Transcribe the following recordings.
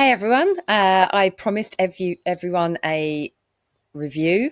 Hi everyone. I promised everyone a review.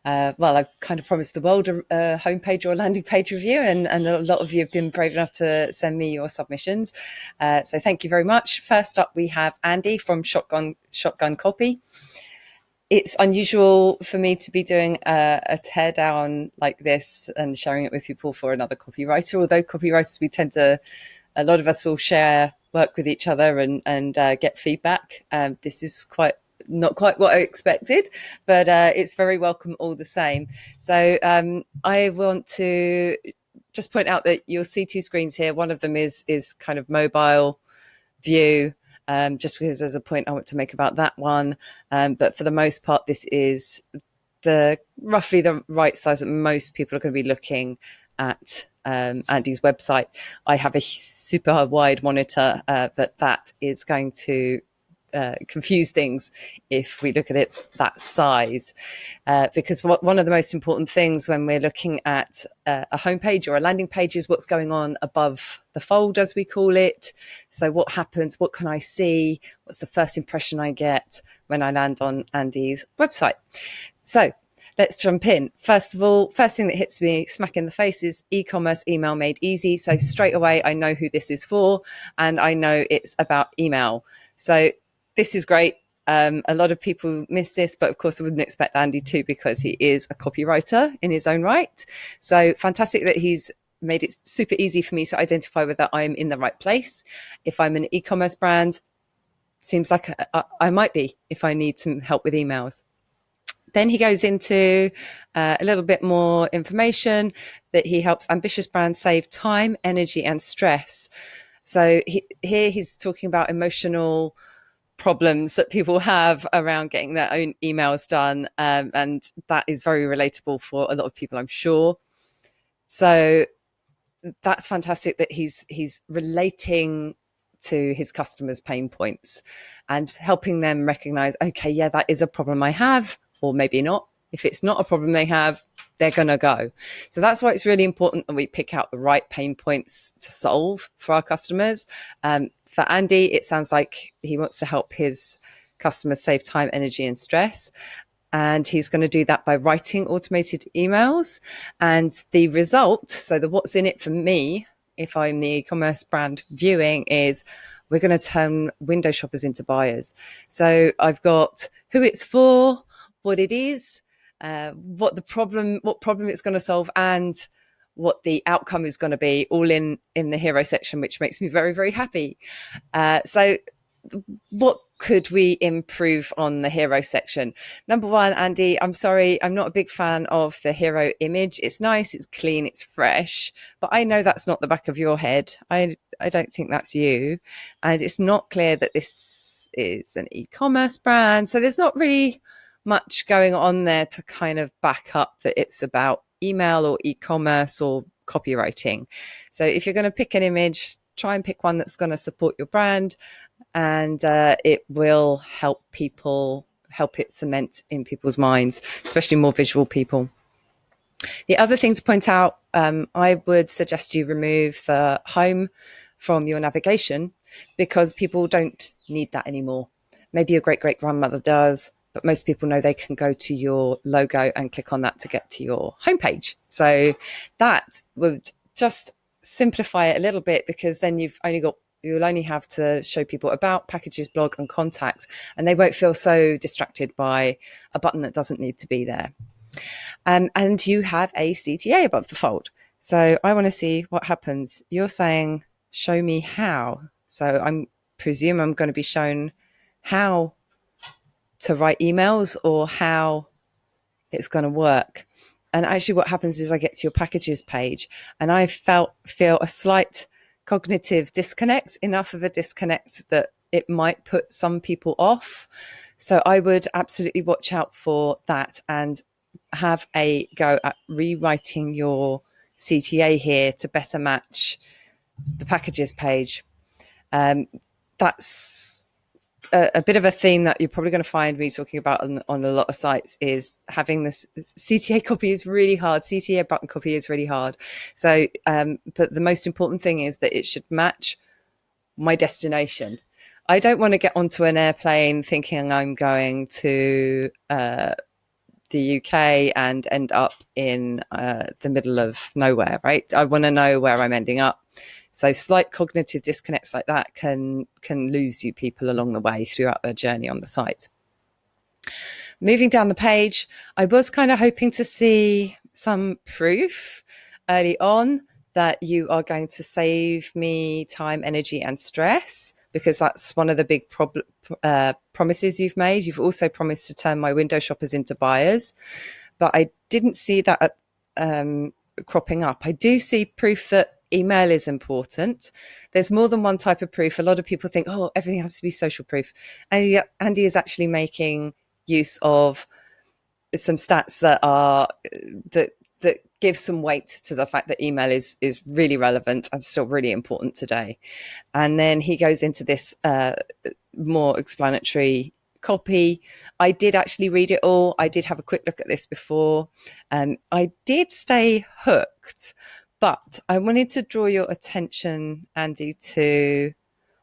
Well, I kind of promised the world a homepage or a landing page review, and a lot of you have been brave enough to send me your submissions. So thank you very much. First up, we have Andy from Shotgun Copy. It's unusual for me to be doing a teardown like this and sharing it with people for another copywriter, although copywriters, a lot of us will share work with each other and get feedback. This is not quite what I expected, but it's very welcome all the same. So I want to just point out that you'll see two screens here. One of them is kind of mobile view, just because there's a point I want to make about that one. But for the most part, this is roughly the right size that most people are going to be looking at Andy's website. I have a super wide monitor, but that is going to confuse things if we look at it that size, because one of the most important things when we're looking at a homepage or a landing page is what's going on above the fold, as we call it. So what happens, what can I see, what's the first impression I get when I land on Andy's website? So let's jump in. First of all, first thing that hits me smack in the face is e-commerce email made easy. So straight away, I know who this is for, and I know it's about email. So this is great. A lot of people miss this, but of course I wouldn't expect Andy to, because he is a copywriter in his own right. So fantastic that he's made it super easy for me to identify whether I'm in the right place. If I'm an e-commerce brand, seems like I might be if I need some help with emails. Then he goes into a little bit more information that he helps ambitious brands save time, energy, and stress. So here he's talking about emotional problems that people have around getting their own emails done, and that is very relatable for a lot of people, I'm sure. So that's fantastic that he's relating to his customers' pain points and helping them recognize, okay, yeah, that is a problem I have, or maybe not. If it's not a problem they have, they're going to go. So that's why it's really important that we pick out the right pain points to solve for our customers. For Andy, it sounds like he wants to help his customers save time, energy, and stress. And he's going to do that by writing automated emails. And the result, so the what's in it for me, if I'm the e-commerce brand viewing, is we're going to turn window shoppers into buyers. So I've got who it's for, what it is, what problem it's going to solve, and what the outcome is going to be, all in the hero section, which makes me very, very happy. So what could we improve on the hero section? Number one, Andy, I'm sorry, I'm not a big fan of the hero image. It's nice, it's clean, it's fresh, but I know that's not the back of your head. I don't think that's you. And it's not clear that this is an e-commerce brand. So there's not really much going on there to kind of back up that it's about email or e-commerce or copywriting. So if you're going to pick an image, try and pick one that's going to support your brand, and it will help it cement in people's minds, especially more visual people. The other thing to point out, I would suggest you remove the home from your navigation, because people don't need that anymore. Maybe your great-great-grandmother does, but most people know they can go to your logo and click on that to get to your homepage. So that would just simplify it a little bit, because then you'll only have to show people about, packages, blog, and contact, and they won't feel so distracted by a button that doesn't need to be there. And you have a CTA above the fold. So I want to see what happens. You're saying, show me how. So I presume I'm going to be shown how to write emails, or how it's going to work. And actually what happens is I get to your packages page, and I feel a slight cognitive disconnect, enough of a disconnect that it might put some people off. So I would absolutely watch out for that and have a go at rewriting your CTA here to better match the packages page. That's a bit of a theme that you're probably going to find me talking about on a lot of sites, is having this CTA copy is really hard. CTA button copy is really hard. So, but the most important thing is that it should match my destination. I don't want to get onto an airplane thinking I'm going to the UK and end up in the middle of nowhere, right? I want to know where I'm ending up. So slight cognitive disconnects like that can lose you people along the way throughout their journey on the site. Moving down the page, I was kind of hoping to see some proof early on that you are going to save me time, energy, and stress, because that's one of the big promises you've made. You've also promised to turn my window shoppers into buyers, but I didn't see that cropping up. I do see proof that email is important. There's more than one type of proof. A lot of people think, oh, everything has to be social proof. Andy is actually making use of some stats that give some weight to the fact that email is really relevant and still really important today. And then he goes into this more explanatory copy. I did actually read it all. I did have a quick look at this before. I did stay hooked, but I wanted to draw your attention, Andy, to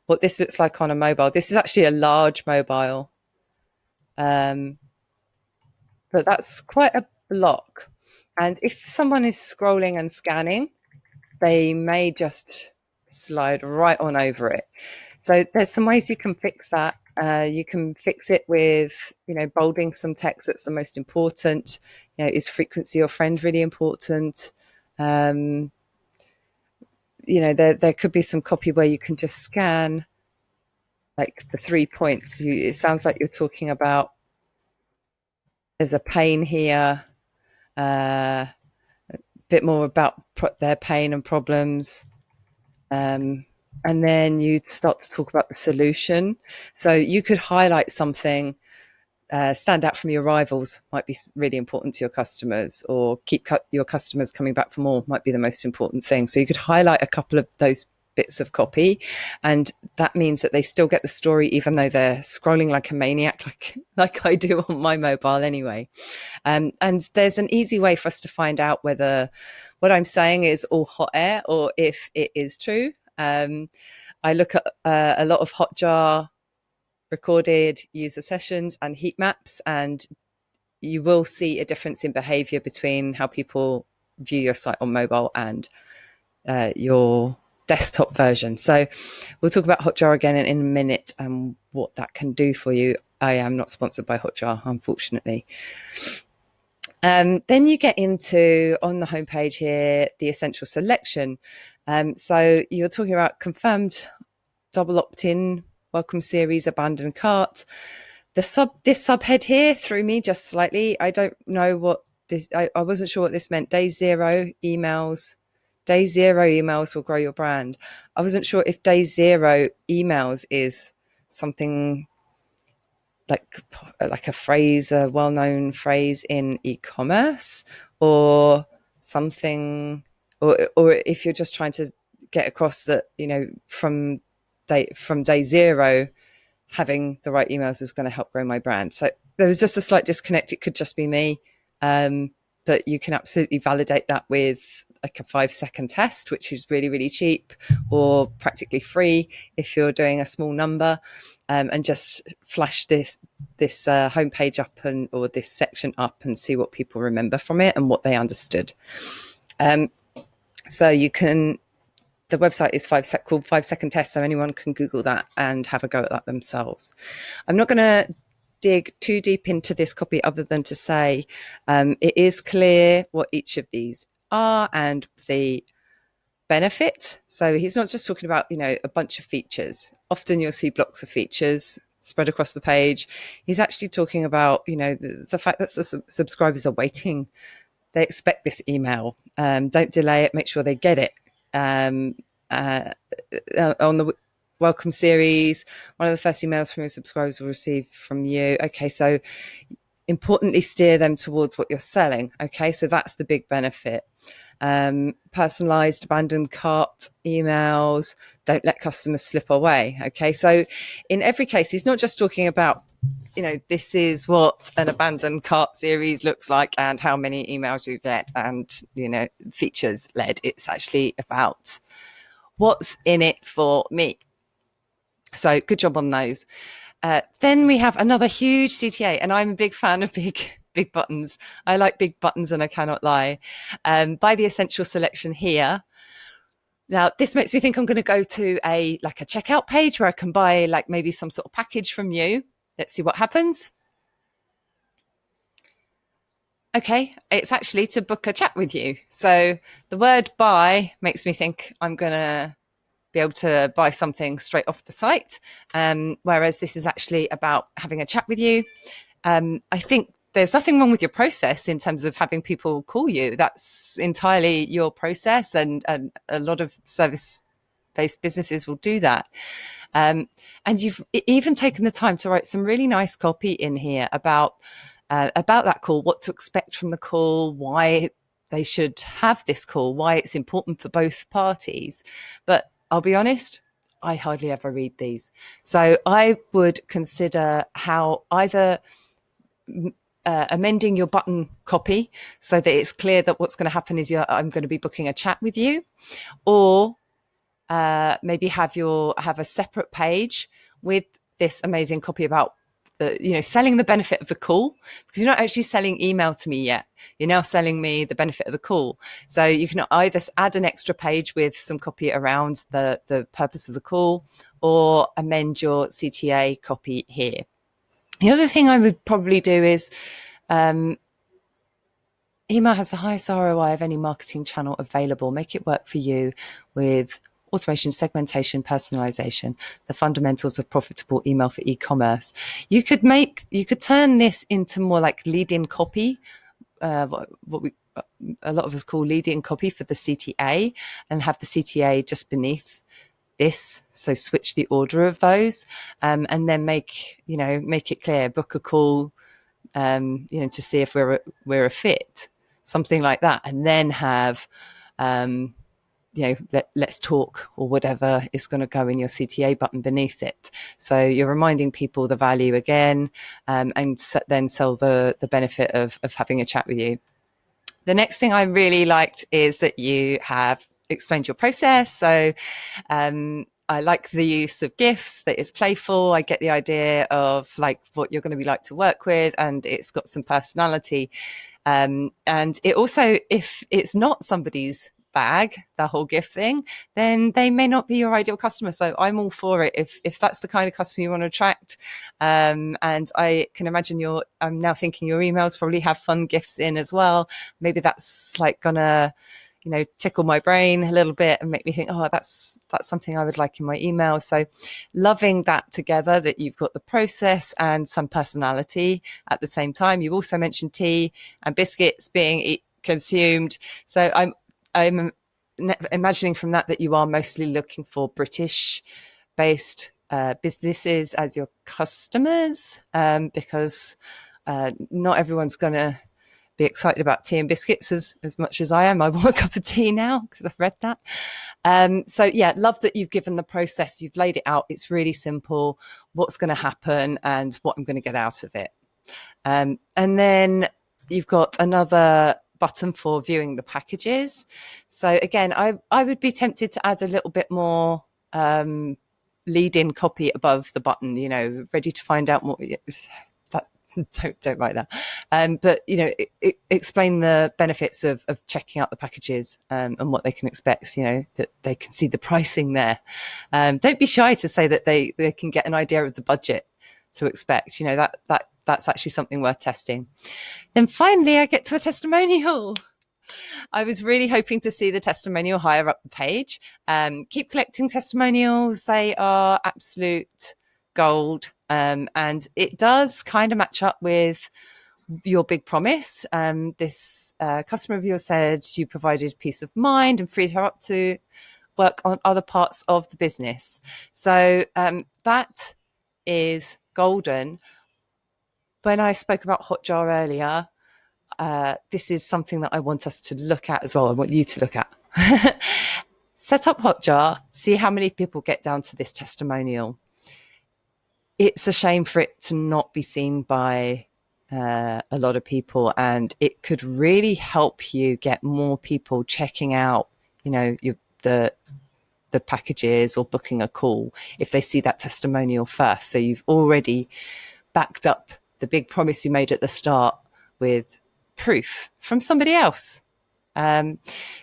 what this looks like on a mobile. This is actually a large mobile. But that's quite a block. And if someone is scrolling and scanning, they may just slide right on over it. So there's some ways you can fix that. You can fix it with, bolding some text that's the most important. Is frequency your friend really important? There could be some copy where you can just scan like the 3 points. It sounds like you're talking about there's a pain here, a bit more about their pain and problems. And then you start to talk about the solution. So you could highlight something, stand out from your rivals might be really important to your customers, or keep your customers coming back for more might be the most important thing. So you could highlight a couple of those bits of copy, and that means that they still get the story even though they're scrolling like a maniac, like I do on my mobile anyway. And there's an easy way for us to find out whether what I'm saying is all hot air or if it is true. I look at a lot of Hotjar recorded user sessions and heat maps, and you will see a difference in behavior between how people view your site on mobile and your desktop version. So we'll talk about Hotjar again in a minute and what that can do for you. I am not sponsored by Hotjar, unfortunately. Then you get into, on the homepage here, the essential selection. So you're talking about confirmed double opt-in, welcome series, abandoned cart. This subhead here threw me just slightly. I don't know what this, I wasn't sure what this meant. Day zero emails will grow your brand. I wasn't sure if day zero emails is something like a phrase, a well-known phrase in e-commerce, or something, or if you're just trying to get across that, from day zero, having the right emails is going to help grow my brand. So there was just a slight disconnect. It could just be me, but you can absolutely validate that with like a 5-second test, which is really, really cheap or practically free if you're doing a small number, and just flash this homepage up or this section up and see what people remember from it and what they understood. So you can, the website is called 5-second test, so anyone can Google that and have a go at that themselves. I'm not going to dig too deep into this copy other than to say it is clear what each of these are and the benefit. So he's not just talking about, a bunch of features. Often you'll see blocks of features spread across the page. He's actually talking about, the fact that the subscribers are waiting. They expect this email. Don't delay it. Make sure they get it. On the welcome series, one of the first emails from your subscribers will receive from you. Okay, so importantly, steer them towards what you're selling. Okay, so that's the big benefit. Personalized abandoned cart emails, don't let customers slip away. Okay, so in every case, he's not just talking about, this is what an abandoned cart series looks like and how many emails you get and, features led. It's actually about what's in it for me. So good job on those. Then we have another huge CTA, and I'm a big fan of big buttons. I like big buttons, and I cannot lie. Buy the essential selection here. Now, this makes me think I'm going to go to a checkout page where I can buy like maybe some sort of package from you. Let's see what happens. Okay, it's actually to book a chat with you. So the word buy makes me think I'm going to be able to buy something straight off the site. Whereas this is actually about having a chat with you. I think there's nothing wrong with your process in terms of having people call you. That's entirely your process, and a lot of service-based businesses will do that. And you've even taken the time to write some really nice copy in here about that call, what to expect from the call, why they should have this call, why it's important for both parties. But I'll be honest, I hardly ever read these. So I would consider how either amending your button copy so that it's clear that what's going to happen is I'm going to be booking a chat with you, or maybe have a separate page with this amazing copy about selling the benefit of the call, because you're not actually selling email to me yet. You're now selling me the benefit of the call. So you can either add an extra page with some copy around the purpose of the call, or amend your CTA copy here. The other thing I would probably do is email has the highest ROI of any marketing channel available. Make it work for you with automation, segmentation, personalization, the fundamentals of profitable email for e-commerce. You could turn this into more like lead-in copy, what we a lot of us call lead-in copy for the CTA, and have the CTA just beneath this. So switch the order of those, and then make it clear. Book a call, to see if we're a fit, something like that, and then have let's talk, or whatever is going to go in your CTA button beneath it. So you're reminding people the value again, and then sell the benefit of having a chat with you. The next thing I really liked is that you have explained your process. So I like the use of GIFs, that it's playful. I get the idea of like what you're going to be like to work with, and it's got some personality. And it also, if it's not somebody's bag, the whole gift thing, then they may not be your ideal customer. So I'm all for it if that's the kind of customer you want to attract. And I can imagine I'm now thinking your emails probably have fun gifts in as well. Maybe that's like gonna tickle my brain a little bit and make me think, oh, that's something I would like in my email. So loving that together, that you've got the process and some personality at the same time. You've also mentioned tea and biscuits being consumed. So I'm imagining from that you are mostly looking for British based businesses as your customers, because not everyone's going to be excited about tea and biscuits as much as I am. I want a cup of tea now because I've read that. So yeah, love that you've given the process, you've laid it out. It's really simple, what's going to happen and what I'm going to get out of it. And then you've got another button for viewing the packages. So again, I would be tempted to add a little bit more lead-in copy above the button, ready to find out more. Don't write that. But explain the benefits of checking out the packages, and what they can expect. That they can see the pricing there. Don't be shy to say that they can get an idea of the budget to expect. That's actually something worth testing. Then finally, I get to a testimonial. I was really hoping to see the testimonial higher up the page. Keep collecting testimonials. They are absolute gold. And it does kind of match up with your big promise. This customer of yours said you provided peace of mind and freed her up to work on other parts of the business. So that is golden. When I spoke about Hotjar earlier, this is something that I want us to look at as well. I want you to look at. Set up Hotjar, see how many people get down to this testimonial. It's a shame for it to not be seen by a lot of people, and it could really help you get more people checking out, the the packages or booking a call if they see that testimonial first. So you've already backed up the big promise you made at the start with proof from somebody else.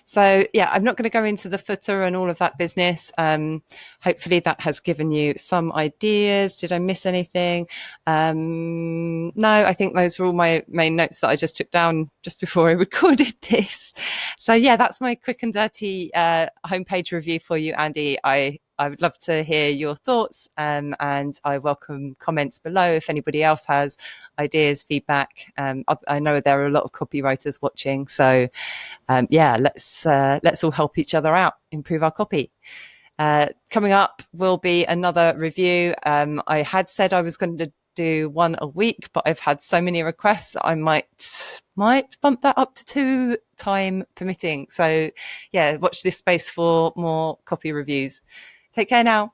So yeah, I'm not going to go into the footer and all of that business. Hopefully that has given you some ideas. Did I miss anything? No, I think those were all my main notes that I just took down just before I recorded this. So yeah, that's my quick and dirty homepage review for you, Andy. I would love to hear your thoughts, and I welcome comments below if anybody else has ideas, feedback. I know there are a lot of copywriters watching, so yeah, let's all help each other out, improve our copy. Coming up will be another review. I had said I was going to do one a week, but I've had so many requests I might bump that up to 2, time permitting. So yeah, watch this space for more copy reviews. Take care now.